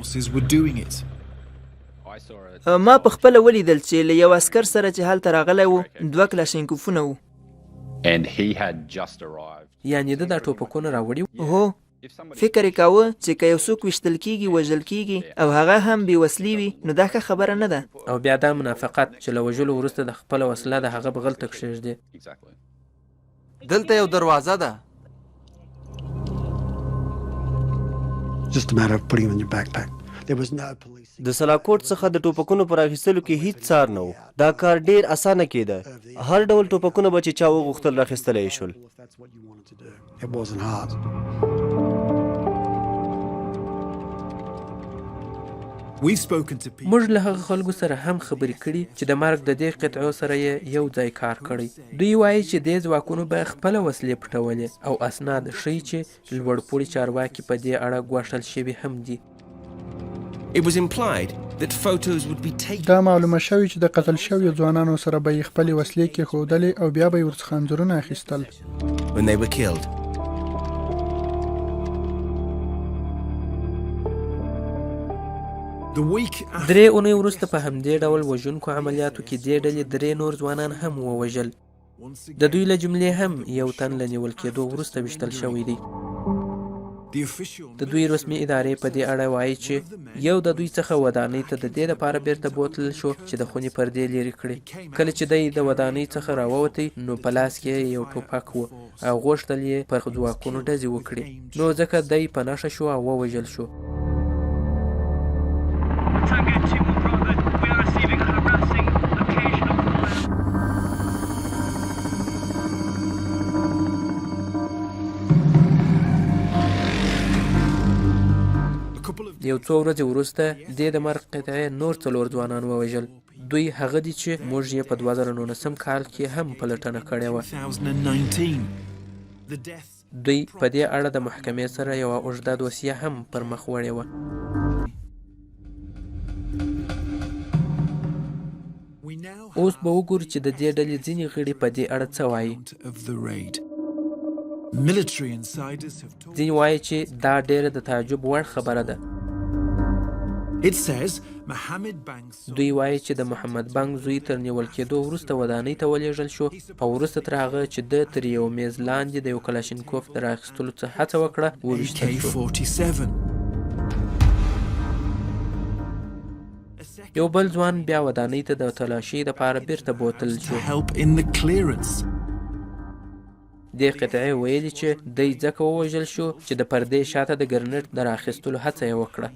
ما په خپله ولیدل چې له یو عسکر سره چې هلته راغلی و 2 کلاشینکوفونه وو. یعنې ده دا ټوپکونه راوړي؟ هو، فکر یې کاوه چې که یو څوک ویشتل کیږي وژل کیږي او هغه هم بې وسلې وي نو دا ښه خبره نه ده. او بیا دا منافقت چې له وژلو وروسته د خپله وسله د هغه بغل ته کښېږدي. دلته یو دروازه ده. د سلاکوټ څخه د ټوپکونو پر اخیستلو کې هیڅ څار نه و. دا کار ډیر اسانه کېده. هر ډول ټوپکونه به چې چا وغوښتل راخیستلی یې شول. موږ له هغه خلکو سره هم خبرې کړي چې د مرګ د دې قطعو سره یې یو ځای کار کړی. دوی وایي چې دې ځواکونو به خپله وسلې پټولې او اسناد ښیي چې لوړپوړي چارواکي په دې اړه ګواښل شوي هم دي. دا معلومه شوي چې د قتل شویو ځوانانو سره به یې خپلې وسلې کېښودلې او بیا به یې ورڅخه انځورونه اخیستل. درې اونۍ وروسته په همدې ډول وژونکو عملیاتو کې دې ډلې 3 نور ځوانان هم ووژل. د دوی له جملې هم یو تن له نیول کېدو وروسته ویشتل شوی دی. د دوی رسمي ادارې په دې اړه وایي چې یو د دوی څخه ودانۍ ته د دې لپاره بیرته بوتلل شو چې د خونې پردې لرې کړي. کله چې دی د ودانۍ څخه راووتی نو په لاس کې یو ټوپک و او غوښتل یې پر ځواکونو ډزې وکړي. نو ځکه دی په نښه شو او ووژل شو. یو څو ورځې وروسته دې د مرګ قطعې نور 4 ځوانان ووژل. دوی هغه دي چې موږ یې په 2019 کال کې هم پلټنه کړې وه. دوی په دې اړه د محکمې سره یوه اوږده دوسیه هم پر مخ وړې وه. اوس به وګورو چې د دې ډلې ځینې غړي په دې اړه څه وایي. ځینې وایي چې دا ډېره د تعجب وړ خبره ده. دوی وایي چې د محمد بانګ زوی تر نیول کېدو وروسته ودانۍ ته ولېږل شو او وروسته تر هغه چې ده تر یو میز لاندې د یو کلاشینکوف د رااخیستلو څه هڅه وکړه وویشتل شو. یو بل ځوان بیا ودانۍ ته د تلاشۍ دپاره بیرته بوتل شو. دې قطعې ویلي چې دی ځکه ووژل شو چې د پردې شاته د ګرنیټ د رااخیستلو هڅه یې وکړه.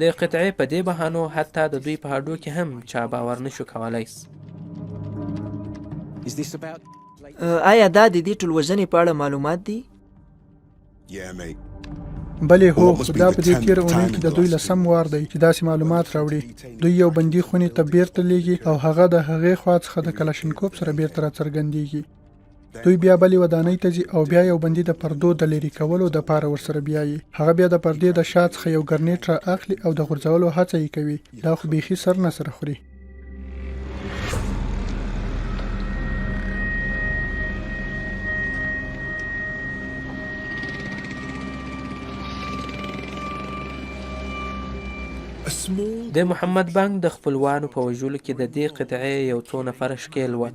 د قطعې په دې بهانو حتی د دوی په هډو کې هم چا باور نشو کولی. آیا دا د دې ټولوژنې په اړه معلومات دي؟ بلې هو، خو دا په دې تېره اونۍ کې د دوی لسم وار دی چې داسې معلومات راوړي. دوی یو بندي خونې ته بیرته لیږي او هغه د هغې خوا څخه د کلاشینکوف سره بیرته راڅرګندېږي. دوی بیا بلې ودانۍ ته ځي او بیا یو بندي د پردو د لرې کولو دپاره ورسره بیایي. هغه بیا د پردې د شا څخه یو ګرنیټ را اخلي او د غورځولو هڅه یې کوي. دا خو بیخي سر نه سره خوري. د محمد بانګ د خپلوانو په وژلو کې د دې قطعې یو څو نفره ښکېل وه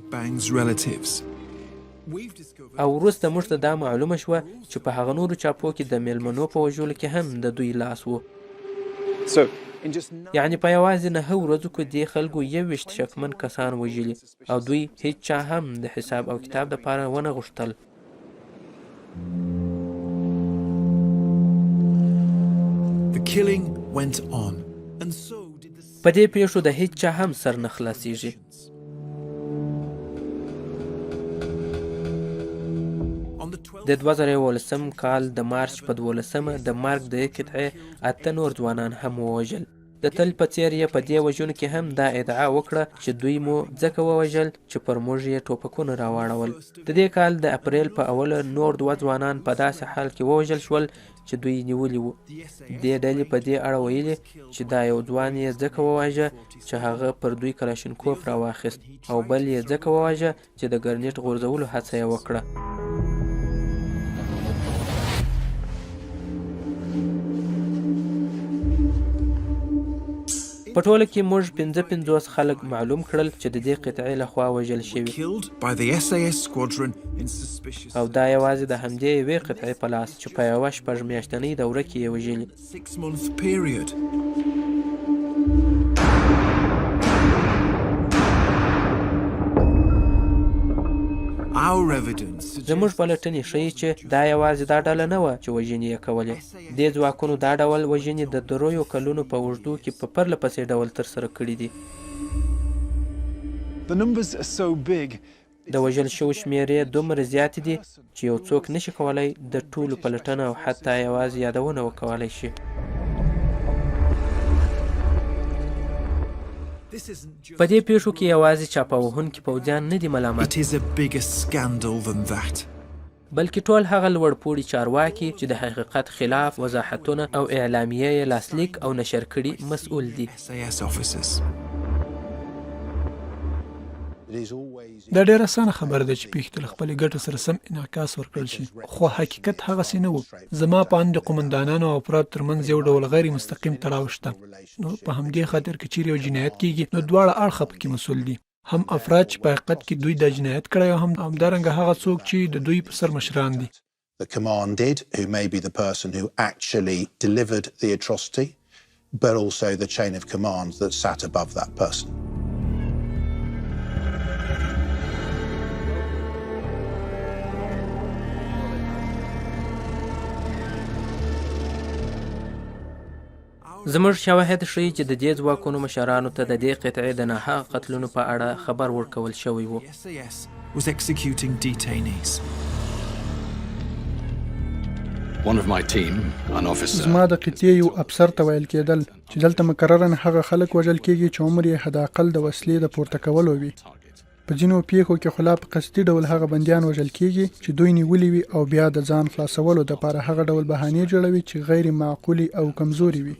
او وروسته موږ ته دا معلومه شوه چې په هغه نورو چاپو کې د میلمنو په وژلو کې هم د دوی لاس و. یعنې په یوازې 9 ورځو کې دې خلکو 21 شکمن کسان وژلي او دوی هیڅ چا هم د حساب او کتاب دپاره ونه غوښتل. The killing went on, and so did the... په دې پیښو د هیڅ چا هم سر نه خلاصیږي. د 2011 کال د مارچ په 12مه د مرګ د قطعې 8 نور ځوانان هم ووژل. د تل په څېر یې په دې وژنو کې هم دا ادعا وکړه چې دوی مو ځکه ووژل چې پر موږ یې ټوپکونه راواړول. د دې کال د اپریل په اوله نور 2 ځوانان په داسې حال کې ووژل شول چې دوی نیولي وو. دې ډلې په دې اړه ویلي چې دا یو ځوان یې ځکه وواژه چې هغه پر دوی کلاشینکوف راواخیست او بل یې ځکه وواژه چې د ګرنیټ غورځولو هڅه یې وکړه. په ټوله کې موږ 55 خلک معلوم کړل چې د دې قطعې لخوا وژل شوي او دا یوازې د همدې یوې قطعې په لاس چې په یوه 6 میاشتنۍ دوره کې یې وژلي. زموږ پلټنې ښیي چې دا یوازې دا ډله نه وه چې وژنې یې کولې. دې ځواکونو دا ډول وژنې د 3 کلونو په اوږدو کې په پرله پسې ډول ترسره کړي دي. د وژل شوو شمېرې دومره زیاتې دي چې یو څوک نشي کولی د ټولو پلټنه او حتی یوازې یادونه وکولی شي. په دې پیښو کې یوازې چاپوهونکي پوځیان نه دي ملامت، بلکې ټول هغه لوړ پوړي چارواکي چې د حقیقت خلاف وضاحتونه او اعلامیه یې لاسلیک او نشر کړي مسؤل دي. دا ډېره اسانه خبره ده چې پیښې له خپلې ګټو سره سم انعکاس ورکړل شي، خو حقیقت هغسې نه و. زما په اند د قومندانانو او افرادو ترمنځ یو ډول غیر مستقیم تړاو شته. نو په همدې خاطر که چیرې یو جنایت کیږي نو دواړه اړخه پکې مسؤل دي، هم افراد چې په حقیقت کې دوی دا جنایت کړی او هم همدارنګه هغه څوک چې د دوی په سر مشران دي. The commanded, who may be the person who actually delivered the atrocity, but also the chain of command that sat above that person. زموږ شواهد ښیي چې د دې ځواکونو مشرانو ته د دې قطعې د ناحقه قتلونو په اړه خبر ورکول شوی و. زما د قطعې یو افسر ته ویل کېدل چې دلته مکرراً هغه خلک وژل کېږي چې عمر یې حداقل د وسلې د پورته کولو وي. په ځینو پیښو کې خو لا په قصدي ډول هغه بندیان وژل کېږي چې دوی نیولي وي او بیا د ځان خلاصولو دپاره هغه ډول بهانې جوړوي چې غیر معقولې او کمزوري وي.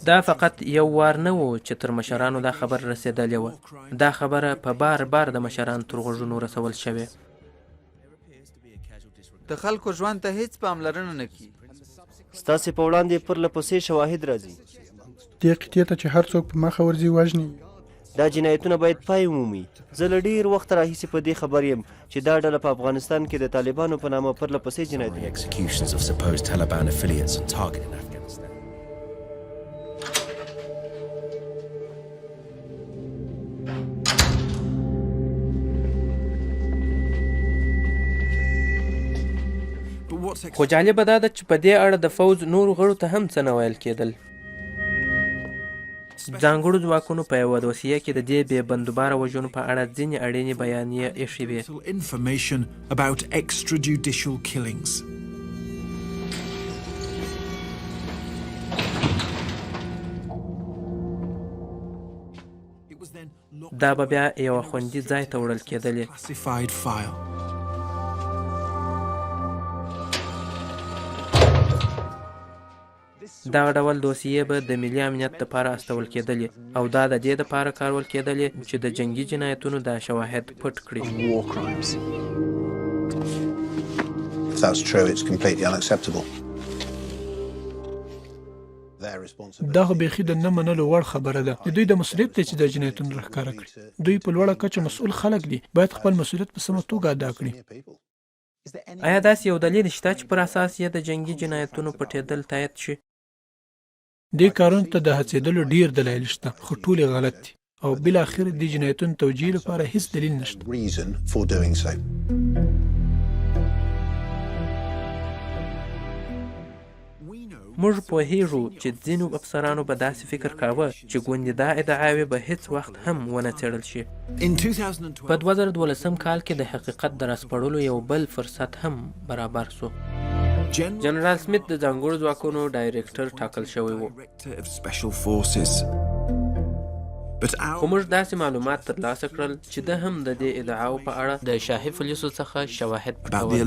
دا فقط یو وار نه و چې تر مشرانو دا خبر رسېدلې وه. دا خبره په بار بار د مشرانو تر غوږونو رسول شوې. د خلکو ژوند ته هیڅ پاملرنه نه کیږي. ستاسې په وړاندې پرله پسې شواهد راځي. دې قطعې ته چې هر څوک په مخه ورځي وژني. دا جنایتونه باید پای ومومي. زه له ډېر وخت راهیسې په دې خبر یم چې دا ډله په افغانستان کې د طالبانو په نامه پرله پسې جنایتونه خو جالبه دا ده چې په دې اړه د فوج نورو غړو ته هم څه نه ویل کېدل. ځانګړو ځواکونو په یوه دوسیه کې د دې بې بندوباره وژنو په اړه ځینې اړینې بیانیې ایښې وې. دا به بیا یوه خوندي ځای ته وړل کېدلې. دغه ډول دوسیې به د ملي امنیت دپاره استول کېدلې او دا د دې دپاره کارول کېدلې چې د جنګي جنایتونو دا شواهد پټ کړي. دا خو بیخي د نه منلو وړ خبره ده. د دوی د مسؤلیت دی چې د جنایتونو راښکاره کړي. دوی په لوړه کچه مسؤل خلک دي، باید خپل مسؤلیت په سمه توګه ادا کړي. آیا داسې یو دلیل شته چې پر اساس یې د جنگي جنایتونو پټېدل تایید شي؟ دې کارونو ته د هڅېدلو ډیر دلایل شته، خو ټول یې غلط دي او بالاخره د جنایتونو توجیه لپاره هیڅ دلیل نشته. موږ پوهیږو چې ځینو افسرانو به داسې فکر کاوه چې ګوندې دا ادعاوې به هیڅ وخت هم ونه څېړل شي. په 2012 کال کې د حقیقت د راسپړلو یو بل فرصت هم برابر سو. جنرال سمیت د ځانګړو ځواکونو ډایرکټر ټاکل شوی و. خو موږ داسې معلومات ترلاسه کړل چې ده هم د دې ادعاو په اړه د شاهي پولیسو څخه شواهد پټول.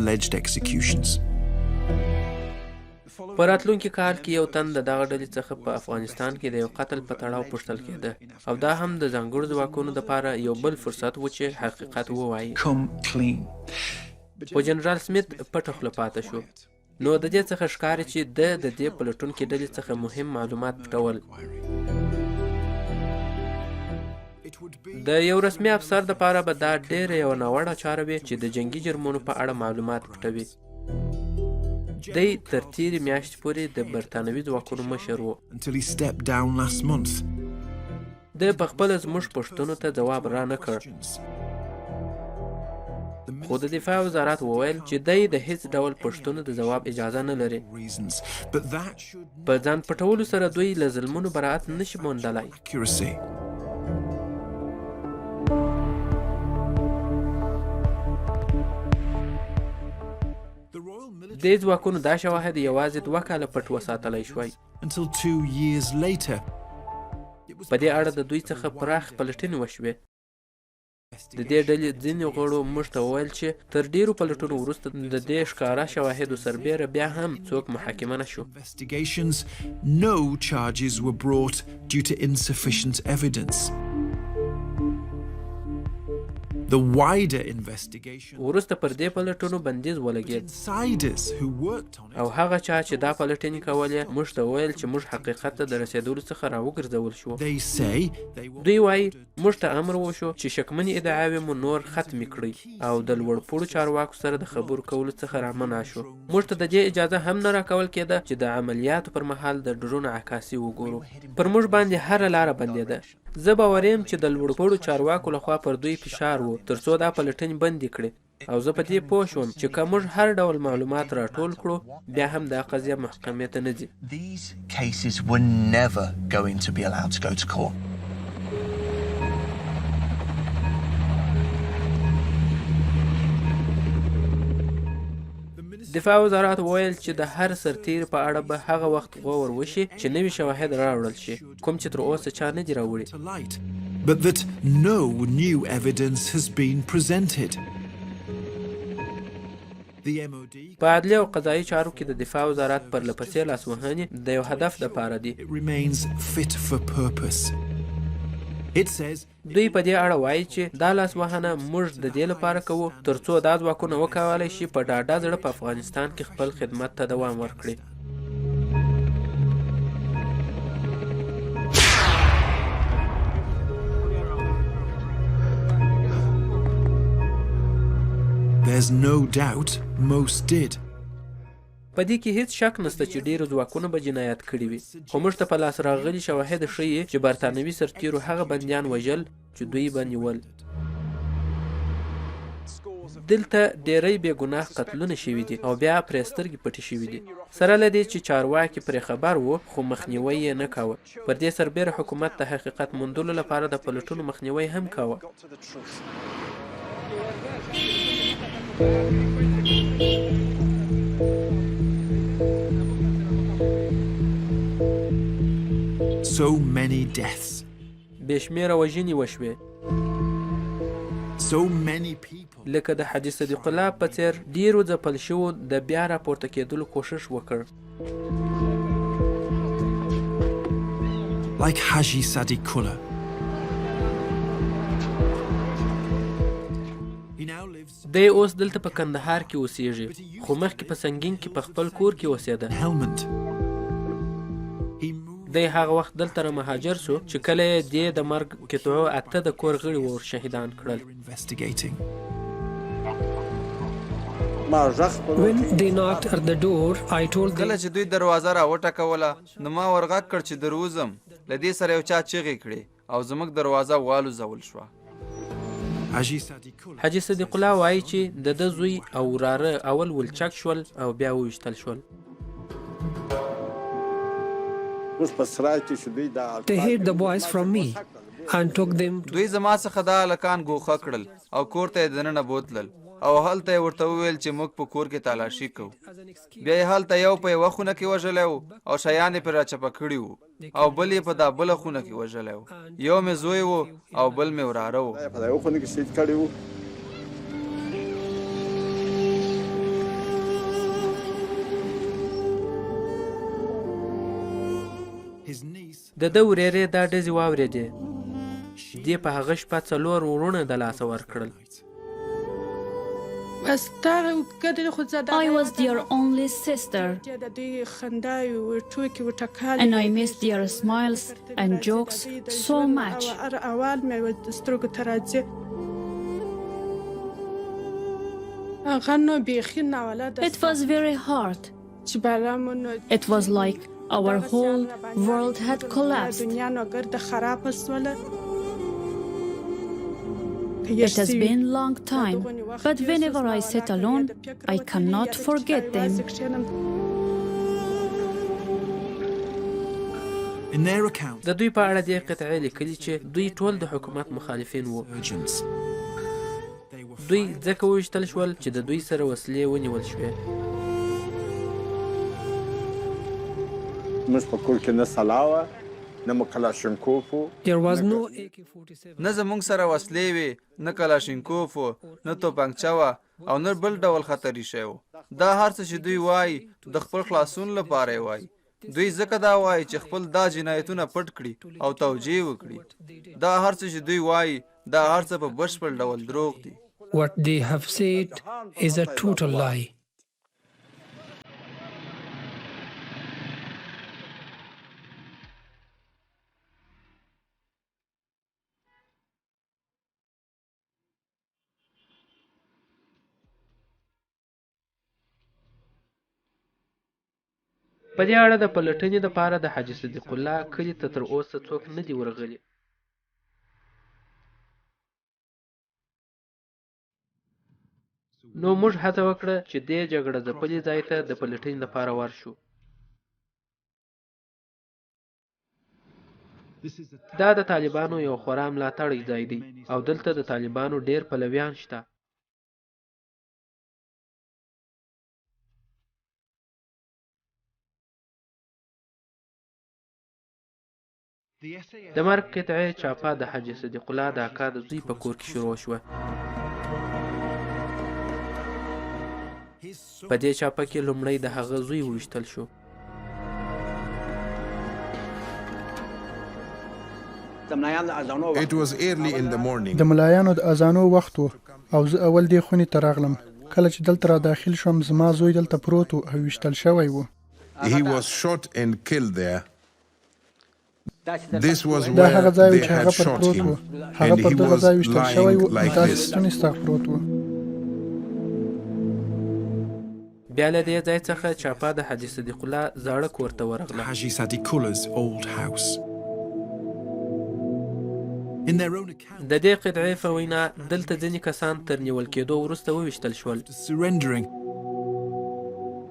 په راتلونکي کال کې یو تن د دغه ډلې څخه په افغانستان کې د یو قتل په تړاو پوښتل کېده او دا هم د ځانګړو ځواکونو دپاره یو بل فرصت و چې حقیقت ووایي. خو جنرال سمیت پټه خوله پاته شو. نو د دې څخه ښکاري چې ده د دې پلټونکې ډلې څخه مهم معلومات پټول. د یو رسمي افسر دپاره به دا ډېره یوه ناوړه چاره وي چې د جنګي جرمونو په اړه معلومات پټوي. دی تر تیرې میاشتې پورې د برطانوي ځواکونو مشر و. ده پخپله زموږ پوښتنو ته ځواب را نه کړ. خو د دفاع وزارت وویل چې دی د هیڅ ډول پوښتنو د ځواب اجازه نه لري. په ځان پټولو سره دوی له ظلمونو براعت نشي موندلی. دې ځواکونو دا شواهد یوازې 2 کاله پټ وساتلی شوی. په دې اړه د دوی څخه پراخ پلټنې وشوې. د دې ډلې ځینې غړو موږ ته وویل چې تر ډیرو پلټنو وروسته د دې ښکاره شواهدو سربیره بیا هم څوک محاکمه نه شو. وروسته پر دې پلټنو بندیز ولګېد او هغه چا چې دا پلټنې کولې موږ ته وویل چې موږ حقیقت ته د رسېدلو څخه راوګرځول شو. دوی وایي موږ ته امر وشو چې شکمنې ادعاوې مو نور ختمې کړئ او د لوړپوړو چارواکو سره د خبرو کولو څخه رامنع شو. موږ ته د دې اجازه هم نه راکول کېده چې د عملیاتو پر مهال د ډرون عکاسي وګورو. پر موږ باندې هره لاره بندېده. زه باور یم چې د لوړپوړو چارواکو لخوا پر دوی فشار و ترڅو دا پلټنې بندې کړي او زه په دې پوه شوم چې که موږ هر ډول معلومات راټول کړو بیا هم دا قضیه محکمې ته نه ځي. دفاع وزارت وویل چې د هر سرتیر په اړه به هغه وخت غور وشي چې نوي شواهد راوړل شي کوم چې تر اوسه چا نه دي راوړي. په عدلیه او قضایي چارو کې د دفاع وزارت پرله پسې لاسوهنې د یو هدف دپاره دي. دوی په دې اړه وایي چې دا لاسوهنه موږ د دې لپاره کوو ترڅو دا ځواکونه وکولی شي په ډاډه زړه په افغانستان کې خپل خدمت ته دوام ورکړي. There's no doubt most did. په دې کې هیڅ شک نشته چې ډیرو ځواکونو به جنایات کړي وي خو موږ ته په لاس راغلي شواهد ښیي چې برطانوي سرتیرو هغه بندیان وژل چې دوی به نیول. دلته ډیری بې ګناه قتلونه شوي دي او بیا پرې سترګې پټې شوي دي. سره له دې چې چارواکي پرې خبر وو خو مخنیوی یې نه کاوه. پر دې سربیره حکومت د حقیقت موندلو لپاره د پلټنو مخنیوی هم کاوه. So many deaths. بې شمېره وژنې وشوې. So many people. لکه د حاجي صدیق الله په څېر ډیرو ځپل شوو د بیا راپورته کېدلو کوښښ وکړ. Like Haji Sadiq Allah. دی اوس دلته په کندهار کې اوسېږي خو مخکې په سنګین کې په خپل کور کې اوسېده. دی هغه وخت دلته را مهاجر سو چې کله یې دې د مرګ قطعو 8 د کور غړي ور شهیدان کړل. When they knocked at the door, I told them. کله چې دوی دروازه را وټکوله نو ما ورغږ کړ چې دروزم. له دې سره یو چا چیغې کړې او زموږ دروازه والوځول شوه. حاجي صدیق الله وایي چې د ده زوی او وراره اول ولچک شول او بیا وویشتل شول. They hid the boys from me and took them. دوی زما څخه دا هلکان ګوښه کړل او کور ته یې دننه بوتلل او هلته یې ورته وویل چې موږ په کور کې تالاشي کوو. بیا یې هلته یو په یوه خونه کې وژلی و او شیان یې پرې راچپه کړي وو او بل یې په دا بله خونه کې وژلی و. یو مې زوی و او بل مې وراره و. د ده ورېرې دا ډزې واورېدې. دې په هغه شپه 4 وروڼه د لاسه ورکړل. I was their only sister, and I miss their smiles and jokes so much. It was very hard. It was like our whole world had collapsed. It has been a long time, but whenever I sit alone, I cannot forget them. د دوی په اړه دې قطعې لیکلي چې دوی ټول د حکومت مخالفین وو. دوی ځکه وویشتل شول چې د دوی سره وسلې ونیول شوې. موږ په کور کې نه سلا وه نه مو کلاشینکوف و. There was no AK-47. نه زموږ سره وسلې وې نه کلاشینکوف و نه توپنچه وه او نه بل ډول خطري شی و. دا هر څه چې دوی وایي د خپل خلاصون لپاره یې وایي. دوی ځکه دا وایي چې خپل دا جنایتونه پټ کړي او توجیه وکړي. دا هر څه چې دوی وایي دا هر څه په بشپړ ډول دروغ دي. What they have said is a total lie. په دې اړه د پلټنې دپاره د حاجي صدیق الله کلي ته تر اوسه څوک نه دي ورغلي. نو موږ هڅه وکړه چې دې جګړه ځپلي ځای ته د پلټنې لپاره ورشو. دا د طالبانو یو خورا ملاتړی ځای دی او دلته د طالبانو ډیر پلویان شته. د مرګ قطعې چاپه د حاجي صدیق الله د اکا د زوی په کور کې شروع شوه. په دې چاپه کې لومړی د هغه زوی وویشتل شو. It was early in the morning. د ملایانو د اذانو وخت و او زه اول دې خونې ته راغلم. کله چې دلته را داخل شوم زما زوی دلته پروت و او ویشتل شوی و. He was shot and killed there. This was دا where هغه ځای و they چې had هغه پر shot پروت و. him, هغه and پر he دغه was ځای ویشتل شوی و lying او like داسې this. ستونی ستغ پروت و. بیا له دې ځای څخه چاپه د حاجي صدیق الله زاړه کور ته ورغله. Haji Sadiq Allah's old house. In their own account, د دې قطعې په وینا دلته ځینې کسان تر نیول کېدو وروسته وویشتل شول. surrendering.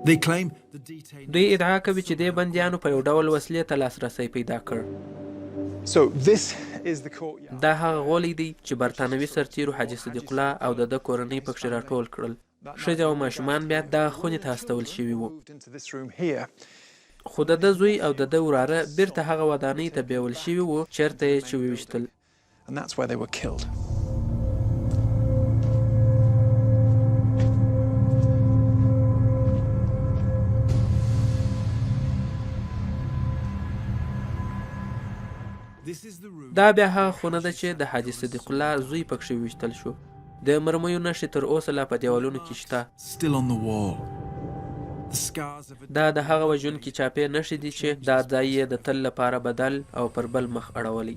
They claim the detained. دوی ادعا کوي چې دې بندیانو په یو ډول وسلې ته لاسرسی پیدا کړ. So this is the courtyard. دا هغه غولی دی چې برطانوي سرتیرو حاجي صدیق الله او د ده کورنۍ پکښې راټول کړل. ښځې او ماشومان بیا دا خونې ته استول شوي وو. خو د ده زوی او د ده وراره بیرته هغه ودانۍ ته بیول شوي وو چېرته یې چې وویشتل. And that's where they were killed. دا بیا هغه خونه ده چې د حاجي صدیق الله زوی پکښې وویشتل شو. د مرمیو نښې تر اوسه لا په دیوالونو کې شته. Still on the wall. دا د هغه وژونکي چاپې نښې دي چې دا ځای یې د تل لپاره بدل او پر بل مخ اړولی.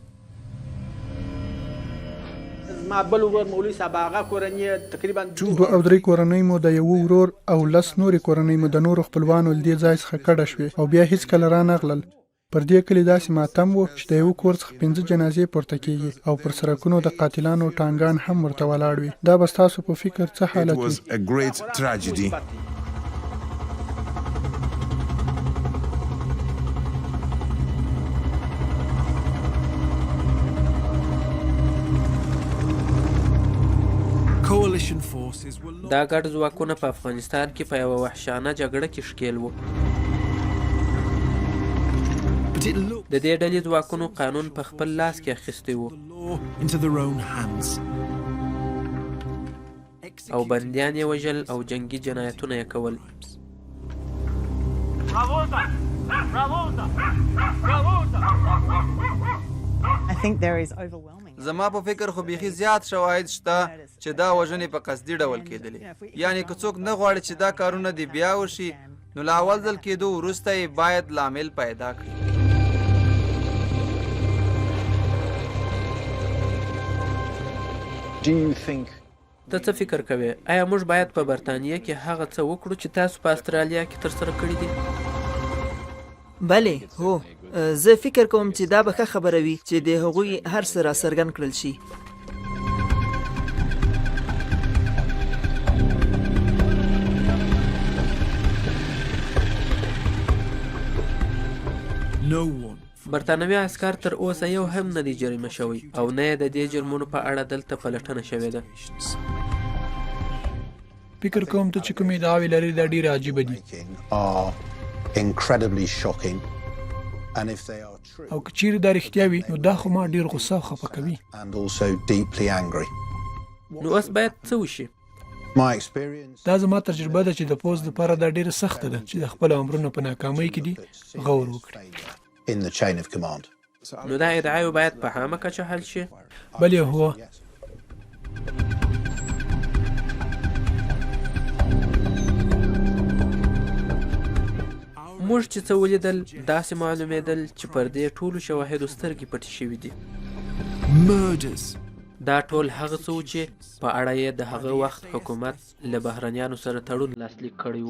ما بل ورور مولوي صاحب هغه کورنۍ تقریبا 2 او 3 کورنۍ مو د یو ورور او 10 نورې کورنۍ مو د نورو خپلوانو له دې ځای څخه کډه شوې او بیا هیڅ کله رانغلل. پر دې کلي داسې ماتم و چې د یو کور څخه 5 جنازې پورته کیږي او پر سړکونو د قاتلانو ټانګان هم ورته ولاړ وي. دا به ستاسو په فکر څه حالت وي؟ دا ګډ ځواکونه په افغانستان کې په یوه وحشانه جګړه کې ښکېل وو. د دې ډلې ځواکونو قانون په خپل لاس کې اخیستی و او بندیان یې وژل او جنگي جنایتونه یې کول. زما په فکر خو بیخي زیات شواهد شته چې دا وژنې په قصدي ډول کېدلې. یعنی که څوک نه غواړي چې دا کارونه دې بیا وشي نو له اول ځل کېدو وروسته یې باید لامل پیدا کړي. ته څه فکر کوې؟ آیا موږ باید په برطانیه کې هغه څه وکړو چې تاسو په استرالیا کې ترسره کړي دي؟ بله هو، زه فکر کوم چې دا به ښه خبره وي چې د هغوی هر څه را څرګند کړل شي. برطانوي عسکر تر اوسه یو هم نه دی جریمه شوی او نه یې د دې جرمونو په اړه دلته پلټنه شوې ده. فکر کوم ته چې کومې دعوې لري دا ډېرې عجیبه دي او که چیرې دا رښتیا وي نو دا خو ما ډېر غوسه او خفه کوي. نو اوس باید څه وشي؟ دا زما تجربه ده چې د پوځ لپاره دا ډېره سخته ده چې د خپلو امرونو په ناکامۍ کې دي غور وکړي. نو دا ادعاوې باید په عامه کچه حل شي؟ بلې هو، موږ چې څه ولیدل داسې معلومېدل چې پر دې ټولو شواهدو سترګې پټې شوي دي. دا ټول هغه څه و چې په اړه یې د هغه وخت حکومت له بهرنیانو سره تړون لاسلیک کړی و.